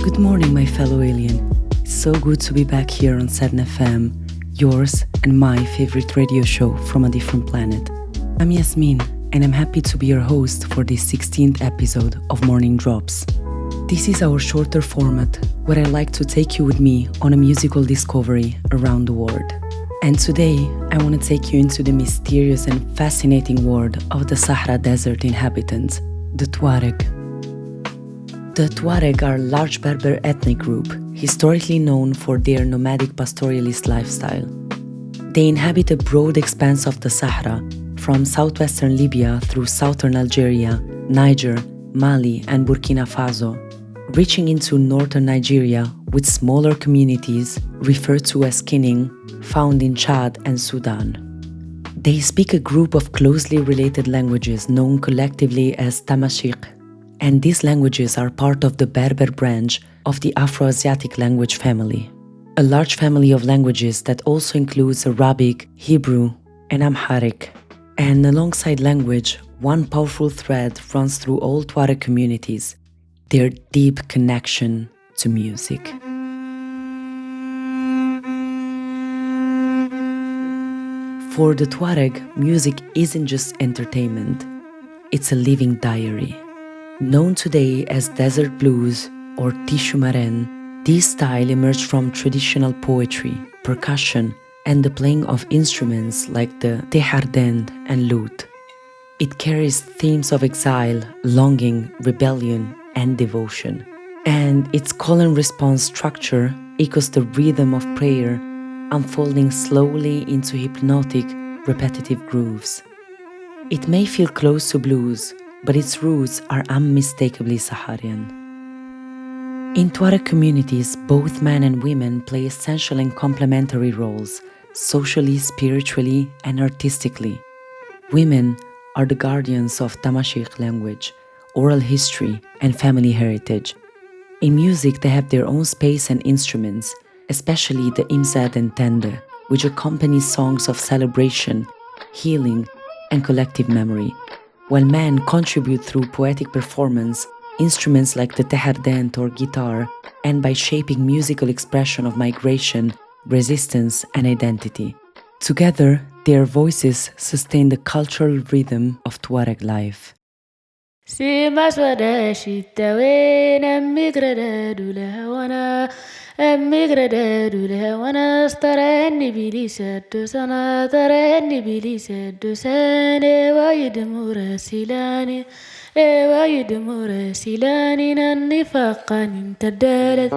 Good morning, my fellow alien. It's so good to be back here on Sedna FM, yours and my favorite radio show from a different planet. I'm Yasmin, and I'm happy to be your host for this 16th episode of Morning Drops. This is our shorter format where I like to take you with me on a musical discovery around the world. And today, I want to take you into the mysterious and fascinating world of the Sahara Desert inhabitants, the Tuareg. The Tuareg are a large Berber ethnic group, historically known for their nomadic pastoralist lifestyle. They inhabit a broad expanse of the Sahara, from southwestern Libya through southern Algeria, Niger, Mali, and Burkina Faso, reaching into northern Nigeria with smaller communities referred to as kinning, found in Chad and Sudan. They speak a group of closely related languages known collectively as Tamashiq, and these languages are part of the Berber branch of the Afro-Asiatic language family, a large family of languages that also includes Arabic, Hebrew, and Amharic. And alongside language, one powerful thread runs through all Tuareg communities: their deep connection to music. For the Tuareg, music isn't just entertainment, it's a living diary. Known today as desert blues or tishu maren, this style emerged from traditional poetry, percussion, and the playing of instruments like the tehardend and lute. It carries themes of exile, longing, rebellion, and devotion. And its call and response structure echoes the rhythm of prayer, unfolding slowly into hypnotic, repetitive grooves. It may feel close to blues, but its roots are unmistakably Saharian. In Tuareg communities, both men and women play essential and complementary roles, socially, spiritually, and artistically. Women are the guardians of Tamashiq language, oral history, and family heritage. In music, they have their own space and instruments, especially the imzad and tende, which accompany songs of celebration, healing, and collective memory, while men contribute through poetic performance, instruments like the tehardent or guitar, and by shaping musical expression of migration, resistance, and identity. Together, their voices sustain the cultural rhythm of Tuareg life. Starani bili seddu sana tarani bili seddu sane wayidmura silani wayidmura silani nanni faqan tadalat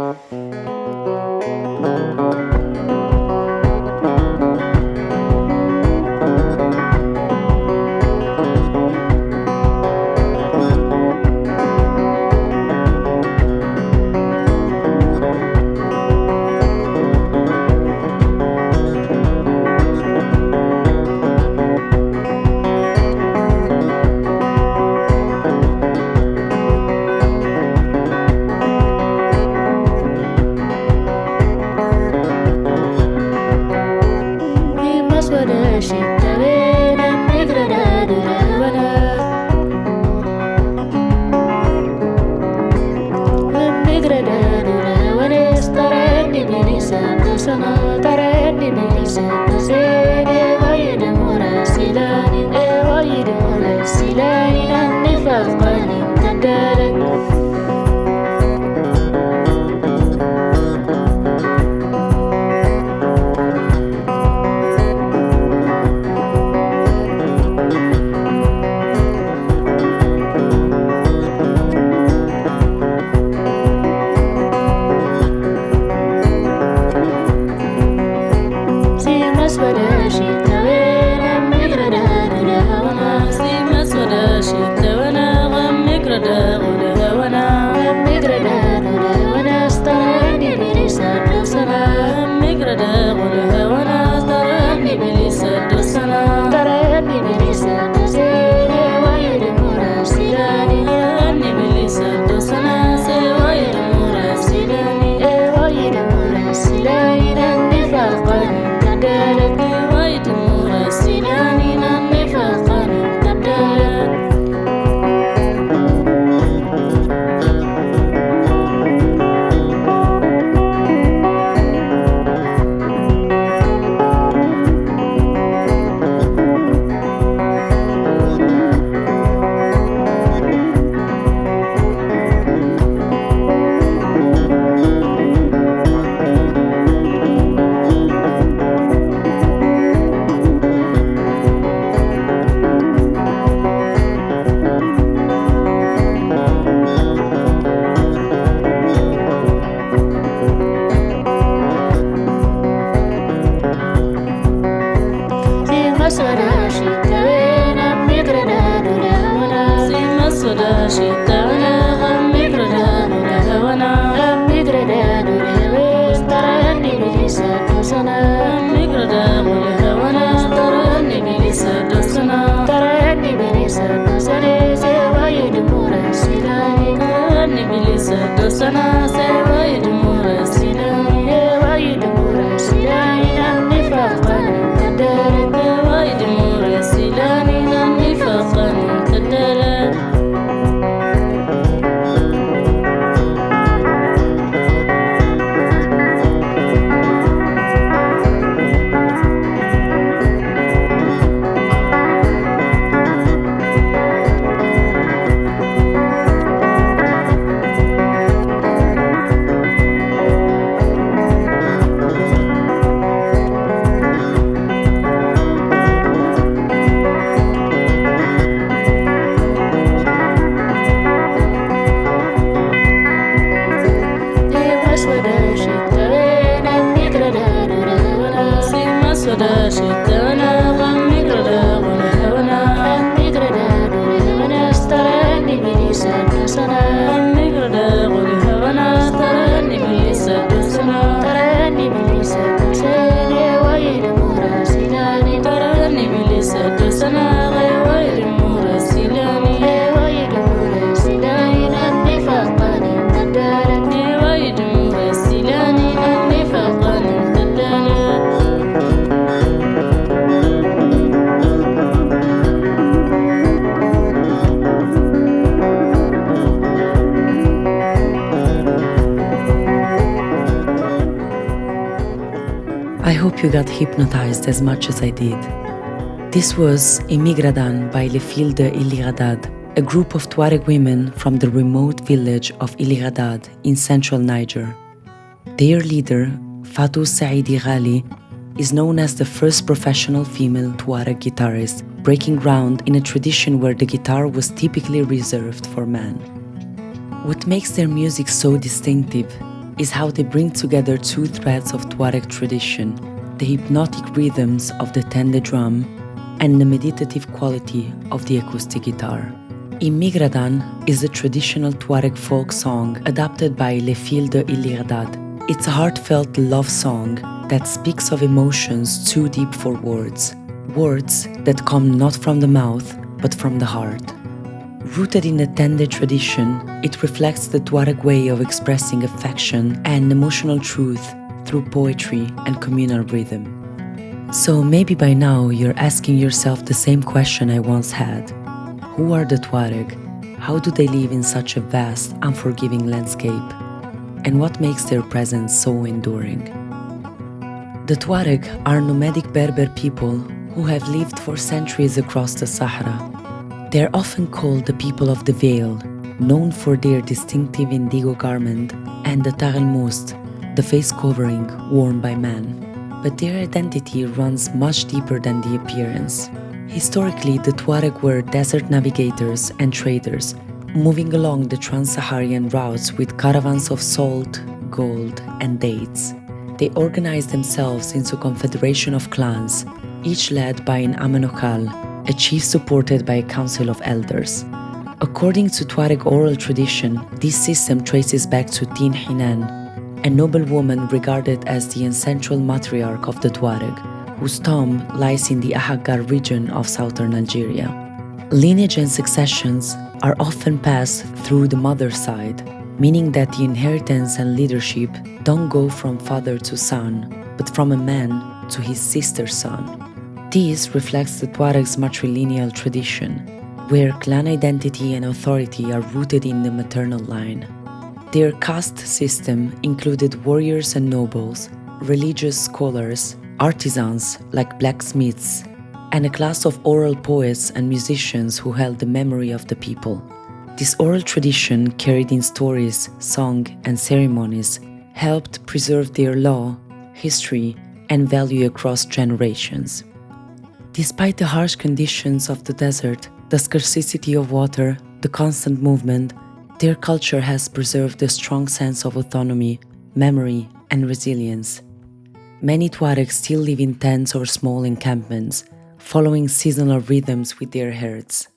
I hope you got hypnotized as much as I did. This was Imigradan by Les Filles de Iliradad, a group of Tuareg women from the remote village of Iliradad in central Niger. Their leader, Fatou Saidi Ghali, is known as the first professional female Tuareg guitarist, breaking ground in a tradition where the guitar was typically reserved for men. What makes their music so distinctive is how they bring together two threads of Tuareg tradition, the hypnotic rhythms of the tende drum and the meditative quality of the acoustic guitar. Imigradan is a traditional Tuareg folk song adapted by Les Filles de Iliradad. It's a heartfelt love song that speaks of emotions too deep for words, words that come not from the mouth but from the heart. Rooted in the tende tradition, it reflects the Tuareg way of expressing affection and emotional truth through poetry and communal rhythm. So maybe by now you're asking yourself the same question I once had. Who are the Tuareg? How do they live in such a vast, unforgiving landscape? And what makes their presence so enduring? The Tuareg are nomadic Berber people who have lived for centuries across the Sahara. They are often called the people of the veil, known for their distinctive indigo garment and the tarelmoust, the face covering worn by men. But their identity runs much deeper than the appearance. Historically, the Tuareg were desert navigators and traders, moving along the trans-Saharan routes with caravans of salt, gold, and dates. They organized themselves into a confederation of clans, each led by an Amenokal, a chief supported by a council of elders. According to Tuareg oral tradition, this system traces back to Tin Hinan, a noble woman regarded as the ancestral matriarch of the Tuareg, whose tomb lies in the Ahaggar region of southern Algeria. Lineage and successions are often passed through the mother's side, meaning that the inheritance and leadership don't go from father to son, but from a man to his sister's son. This reflects the Tuareg's matrilineal tradition, where clan identity and authority are rooted in the maternal line. Their caste system included warriors and nobles, religious scholars, artisans like blacksmiths, and a class of oral poets and musicians who held the memory of the people. This oral tradition, carried in stories, song, and ceremonies, helped preserve their law, history, and value across generations. Despite the harsh conditions of the desert, the scarcity of water, the constant movement, their culture has preserved a strong sense of autonomy, memory, and resilience. Many Tuaregs still live in tents or small encampments, following seasonal rhythms with their herds.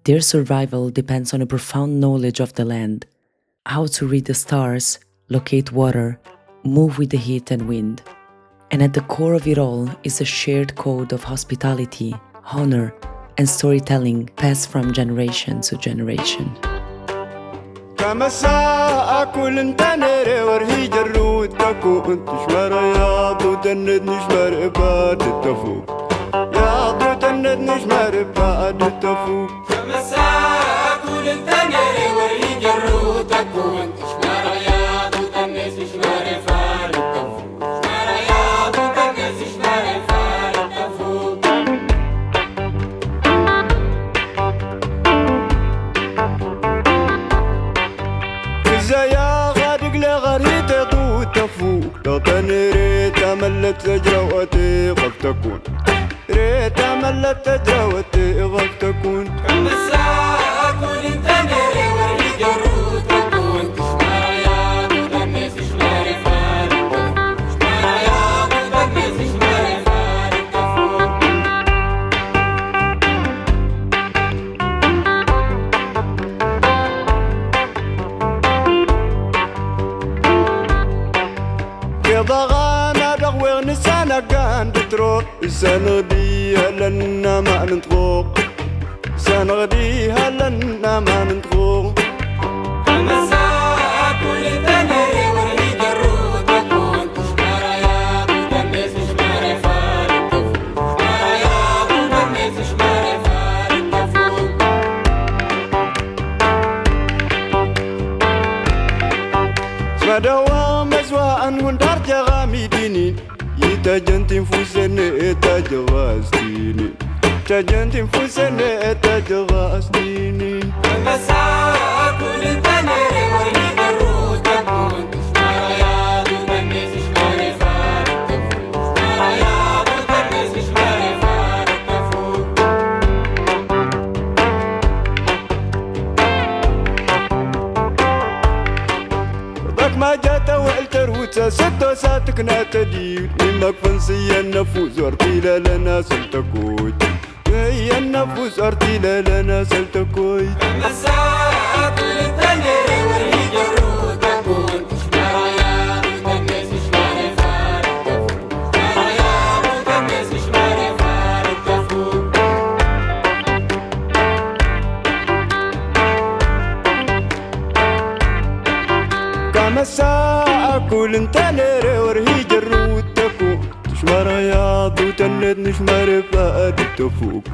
Their survival depends on a profound knowledge of the land, how to read the stars, locate water, move with the heat and wind. And at the core of it all is a shared code of hospitality, honor, and storytelling passed from generation to generation. ملت جروتي غف تكون ريت ملت جروتي غف تكون كم الساعة أكون انت ناري ورهي جرو تكون شمارا يا دود الناس شماري فارق شمارا يا دود الناس شماري فارق تفوق كضغط نسانا كان بتروح سنغديها لنا ما ننطق سنغديها لنا ما ننطق المساء كل تنري ورهي جرود تكون شمارا يا دود الناس شماري فارق تفوق شمارا يا دود الناس شماري فارق تفوق اسمع دوام أزواء وندار جغامي دينين تجنتي فوسني تجواستيني تجنتي فوسني تجواستيني المساء كل تنري ورهي جرود تكون شمارا يا دود الناس شماري فارق تفوق شمارا يا دود الناس شماري فارق تفوق ضاك ما جات وقلت روتا ستو ساتك ناتدي لما فنسي النفوس ارتيلا لنا سلتكوي هي النفوس ارتيلا لنا سلتكوي المساء كل تنري ورهي جرود تكون شمارا يا دود الناس شماري فارق تفوق شمارا يا دود الناس شماري فارق تفوق كم الساعة كل تنري ورهي جرود تكون شمارا يا دود الناس نشماري فارق تفوق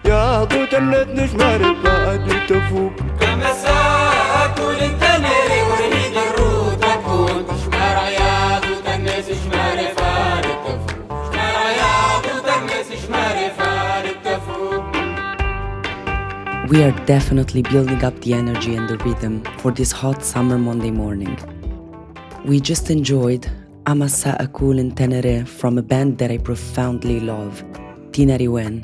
يا دود الناس نشماري فارق تفوق كم الساعة كل تنري ورهي جرود تكون شمارا يا دود الناس شماري فارق تفوق شمارا يا دود الناس شماري فارق تفوق. We are definitely building up the energy and the rhythm for this hot summer Monday morning. We just enjoyed Amasa Akul in Tenere from a band that I profoundly love, Tinariwen.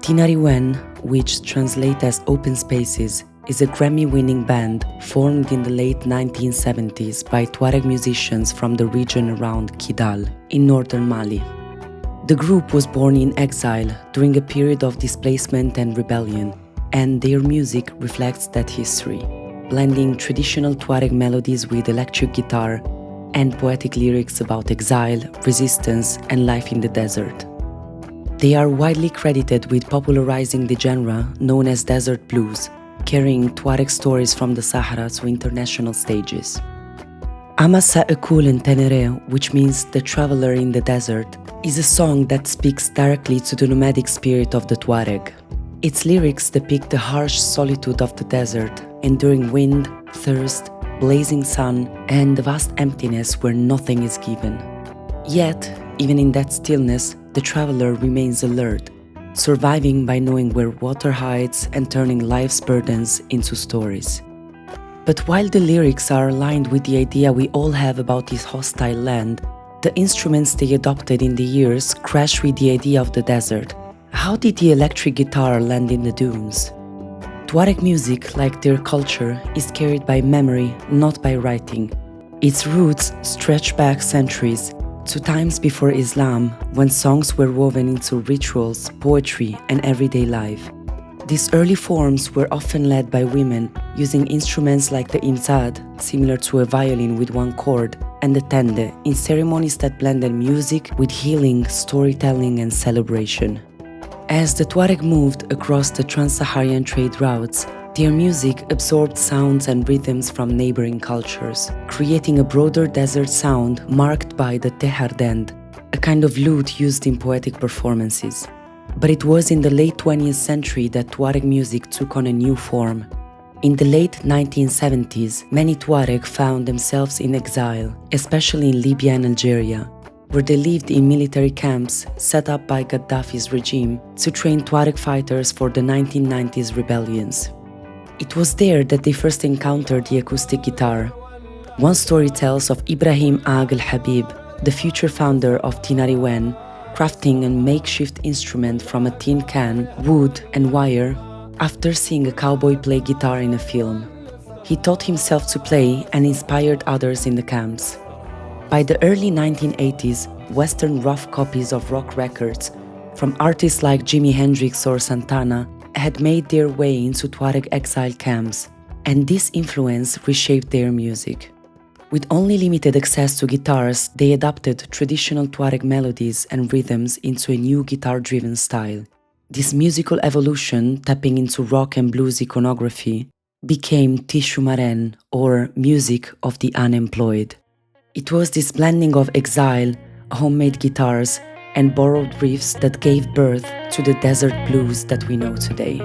Tinariwen, which translates as Open Spaces, is a Grammy-winning band formed in the late 1970s by Tuareg musicians from the region around Kidal, in northern Mali. The group was born in exile during a period of displacement and rebellion, and their music reflects that history, blending traditional Tuareg melodies with electric guitar and poetic lyrics about exile, resistance, and life in the desert. They are widely credited with popularizing the genre known as desert blues, carrying Tuareg stories from the Sahara to international stages. Amasa Ekul in Tenere, which means the traveler in the desert, is a song that speaks directly to the nomadic spirit of the Tuareg. Its lyrics depict the harsh solitude of the desert, enduring wind, thirst, blazing sun, and the vast emptiness where nothing is given. Yet, even in that stillness, the traveler remains alert, surviving by knowing where water hides and turning life's burdens into stories. But while the lyrics are aligned with the idea we all have about this hostile land, the instruments they adopted in the years crash with the idea of the desert. How did the electric guitar land in the dunes? Tuareg music, like their culture, is carried by memory, not by writing. Its roots stretch back centuries, to times before Islam, when songs were woven into rituals, poetry, and everyday life. These early forms were often led by women, using instruments like the imzad, similar to a violin with one chord, and the tende, in ceremonies that blended music with healing, storytelling, and celebration. As the Tuareg moved across the trans-Saharan trade routes, their music absorbed sounds and rhythms from neighboring cultures, creating a broader desert sound marked by the tehardend, a kind of lute used in poetic performances. But it was in the late 20th century that Tuareg music took on a new form. In the late 1970s, many Tuareg found themselves in exile, especially in Libya and Algeria, where they lived in military camps set up by Gaddafi's regime to train Tuareg fighters for the 1990s rebellions. It was there that they first encountered the acoustic guitar. One story tells of Ibrahim Ag al-Habib, the future founder of Tinariwen, crafting a makeshift instrument from a tin can, wood, and wire after seeing a cowboy play guitar in a film. He taught himself to play and inspired others in the camps. By the early 1980s, Western rough copies of rock records from artists like Jimi Hendrix or Santana had made their way into Tuareg exile camps, and this influence reshaped their music. With only limited access to guitars, they adapted traditional Tuareg melodies and rhythms into a new guitar-driven style. This musical evolution, tapping into rock and blues iconography, became Tishumaren, or music of the unemployed. It was this blending of exile, homemade guitars, and borrowed riffs that gave birth to the desert blues that we know today.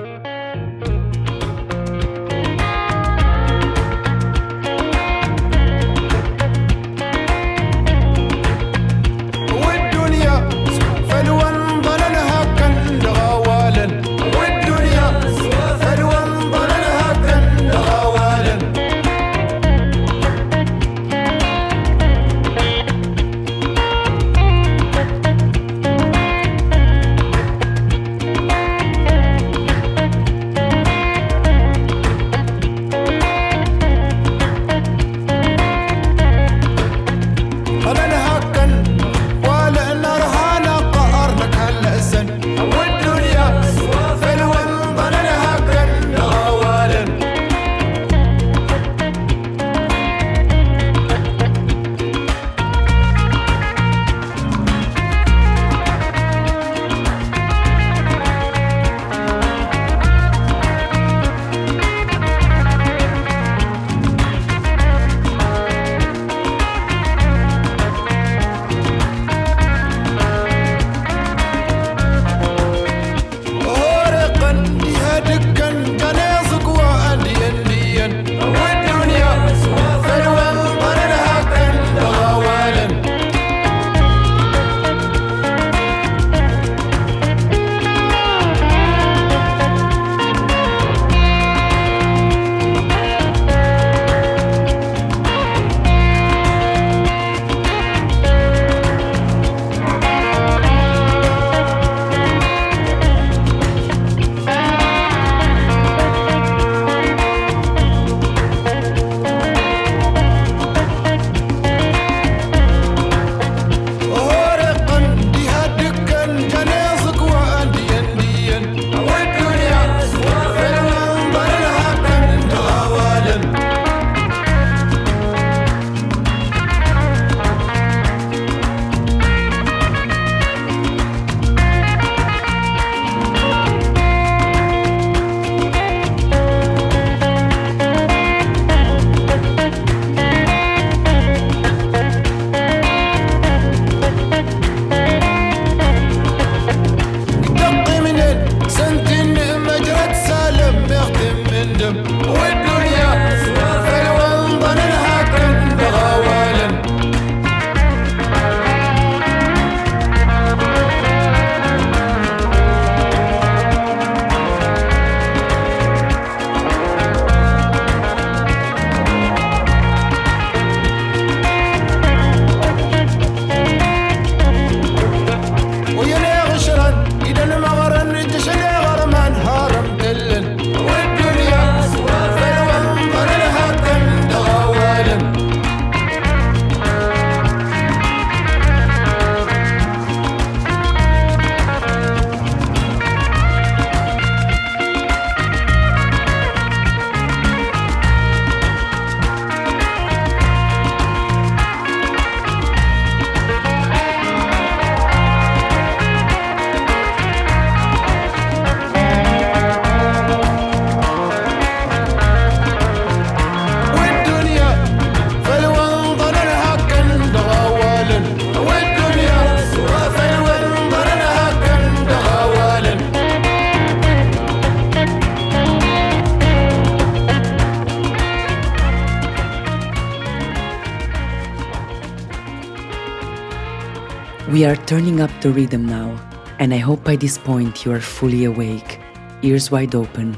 We are turning up the rhythm now, and I hope by this point you are fully awake, ears wide open.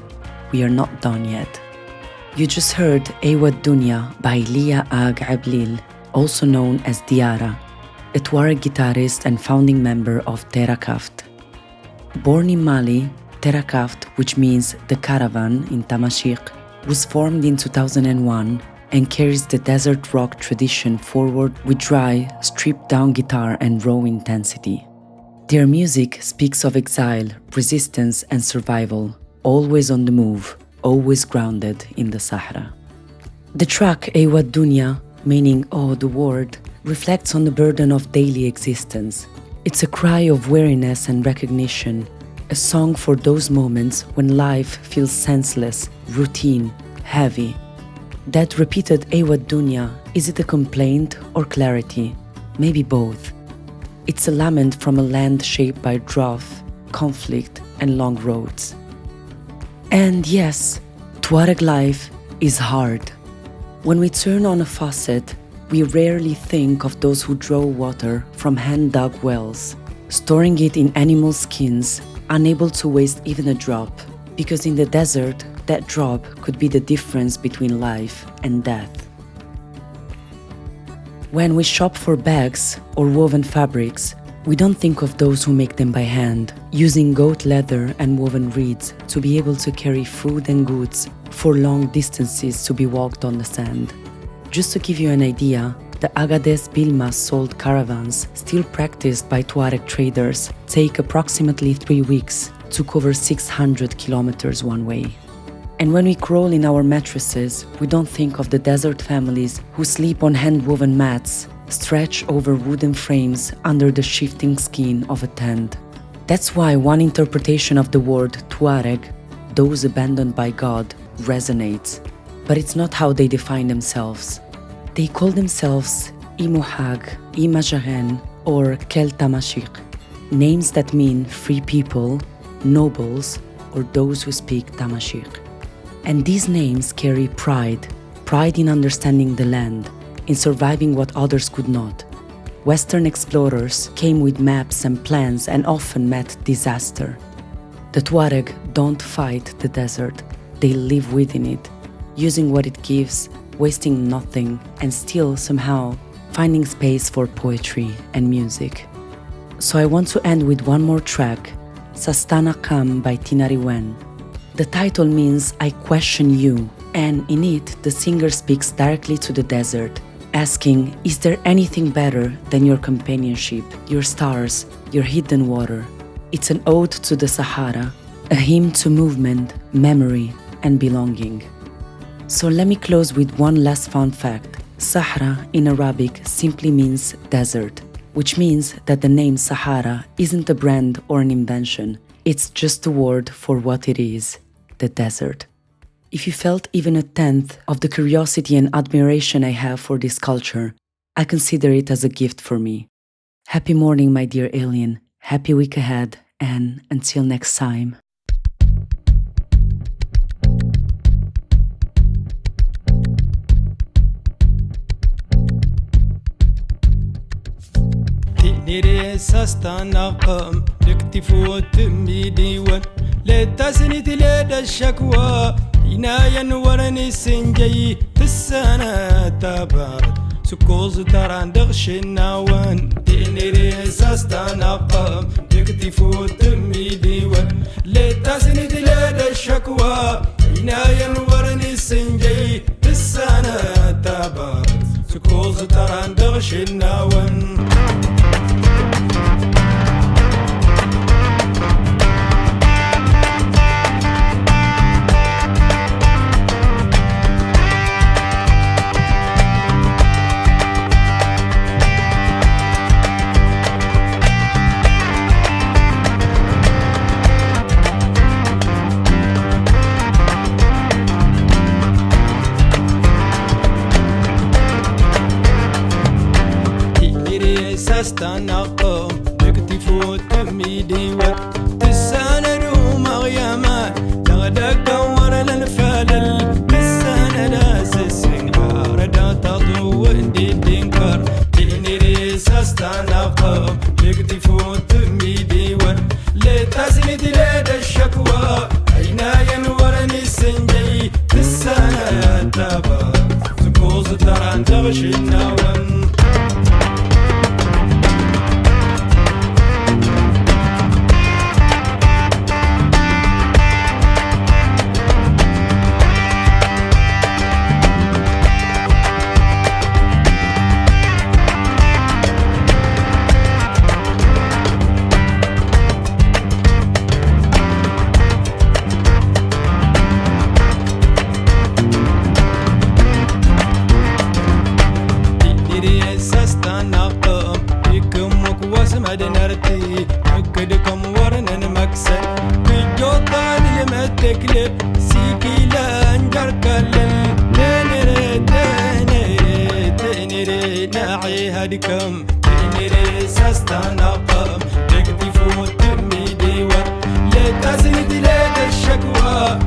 We are not done yet. You just heard Ewa Dunya by Lia Ag Ablil, also known as Diara, a Tuareg guitarist and founding member of Terakaft. Born in Mali, Terakaft, which means the caravan in Tamashik, was formed in 2001 and carries the desert rock tradition forward with dry, stripped-down guitar and raw intensity. Their music speaks of exile, resistance and survival, always on the move, always grounded in the Sahara. The track Ewa Dunya, meaning "Oh, the world," reflects on the burden of daily existence. It's a cry of weariness and recognition, a song for those moments when life feels senseless, routine, heavy. That repeated Ewa Dunya, is it a complaint or clarity? Maybe both. It's a lament from a land shaped by drought, conflict, and long roads. And yes, Tuareg life is hard. When we turn on a faucet, we rarely think of those who draw water from hand-dug wells, storing it in animal skins, unable to waste even a drop, because in the desert, that drop could be the difference between life and death. When we shop for bags or woven fabrics, we don't think of those who make them by hand, using goat leather and woven reeds to be able to carry food and goods for long distances to be walked on the sand. Just to give you an idea, the Agadez Bilma sold caravans, still practiced by Tuareg traders, take approximately 3 weeks to cover 600 kilometers one way. And when we crawl in our mattresses, we don't think of the desert families who sleep on hand-woven mats, stretched over wooden frames under the shifting skin of a tent. That's why one interpretation of the word Tuareg, those abandoned by God, resonates. But it's not how they define themselves. They call themselves Imuhag, Imajaren, or Kel Tamashik, names that mean free people, nobles, or those who speak Tamashik. And these names carry pride in understanding the land, in surviving what others could not. Western explorers came with maps and plans and often met disaster. The Tuareg don't fight the desert, they live within it, using what it gives, wasting nothing, and still somehow finding space for poetry and music. So I want to end with one more track, sednafm by Tinariwen. The title means I question you, and in it the singer speaks directly to the desert, asking, is there anything better than your companionship, your stars, your hidden water? It's an ode to the Sahara, a hymn to movement, memory, and belonging. So let me close with one last fun fact. Sahara in Arabic simply means desert, which means that the name Sahara isn't a brand or an invention. It's just a word for what it is, the desert. If you felt even a tenth of the curiosity and admiration I have for this culture, I consider it as a gift for me. Happy morning, my dear alien. Happy week ahead, and until next time. نيري سستنقم لكتفو تمي ديوان لتسنيت لدى الشكوى عنايا ورني سنجي تسانا تبارد سكوز تران دغش النوان نيري سستنقم لكتفو تمي ديوان لتسنيت لدى الشكوى عنايا ورني سنجي تسانا تبارد سكوز تران دغش النوان تستنقم بكتفوت تميدي وتساندو مغيما تغدق ورا الفلل تساند اسسن ردا تضو وندي دينكر تنيري تستنقم صدران تغشنا وم مدنرتي أكدكم ورنن مكسل بجوطان يمتكلب سيكي لانجر كلل تنري تنري تنري ناعي هدكم تنري ساستان أقام تكتفو تمي ديوات لتسند لك الشكوى